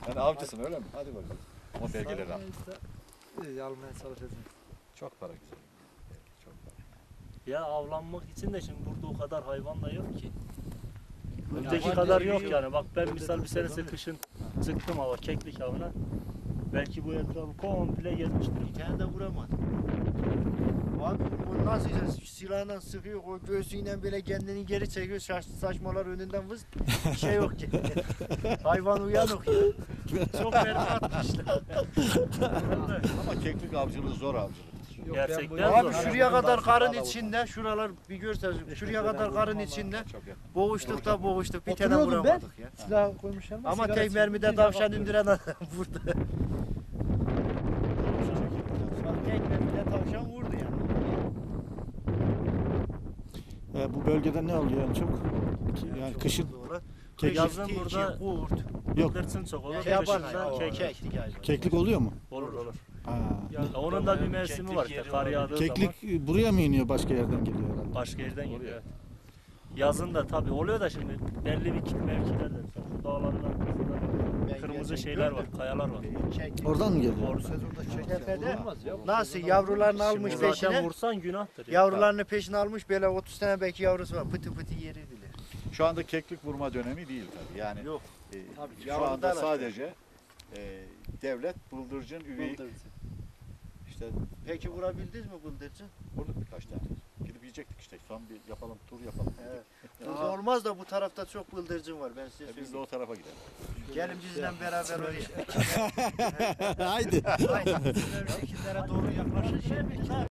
Yani avcısın öyle mi? Hadi bakalım. O belgeleri al. İyi almaya çalışacağız. Çok para güzel. Evet, çok para. Ya avlanmak için de şimdi burada o kadar hayvan da yok ki. Önceki var kadar diye yok yok. yani. Bak ben misal bir senesi kışın çıktım hava, keklik avına. Belki bu etrafı komple gezmiştir. Bir tane de vuramadım. Abi bu nasıl silahla sıkıyor, o göğsüyle böyle kendini geri çekiyor, saçmalar önünden vız, bir şey yok ki. Hayvan uyanık ya. Çok mermi atmışlar. Ama keklik avcılığı zor avcılık. Yok, Gerçekten ben bu- Abi şuraya kadar karın içinde, şuralar bir görseniz, şuraya kadar karın içinde Çok yakın. boğuştuk da boğuştuk, bir tane Oturuyordum vuramadık ya. Silah koymuşlar Ama tek mermide tavşan indiren adam vurdu. Bak tek mermide tavşan vurdu yani. Bu bölgede ne oluyor en çok? Yani kışın keklik, Yazın burada kurt, yok. Bıldırcın çok olur. yaban Kışın da hayvanı, keklik keklik hayvanı. Keklik oluyor mu? olur olur. Ha. Ya onun da bir mevsimi var işte. Kar yağdığı zaman Keklik buraya mı iniyor, başka yerden geliyor herhalde? başka yerden geliyor. Evet. Yazın da tabii oluyor da şimdi belli bir mevkilerde. Mesela şu dağların arkasında kırmızı şeyler var, kayalar var. Keklik. Oradan mı geliyor? Doğru. Tepede nasıl yavrularını almış Şimdi zaten peşine, vursan günahtır. Ya. yavrularını peşine almış böyle 30 tane belki yavrusu var, pıtı pıtı yeri bile. Şu anda keklik vurma dönemi değil tabii. Yani Yok. şu yavrular anda var. sadece devlet bıldırcın, üveyik işte Peki vurabildiniz mi bıldırcın? vurduk birkaç tane. Gidip yiyecektik işte. Son bir yapalım, tur yapalım. Evet. Burada olmaz da bu tarafta çok bıldırcın var, ben size Biz de söyleyeyim. o tarafa gidelim. Gelin bizimle beraber oraya. Haydi. Aynen. Sizin memleketlere doğru yaklaşın şimdi.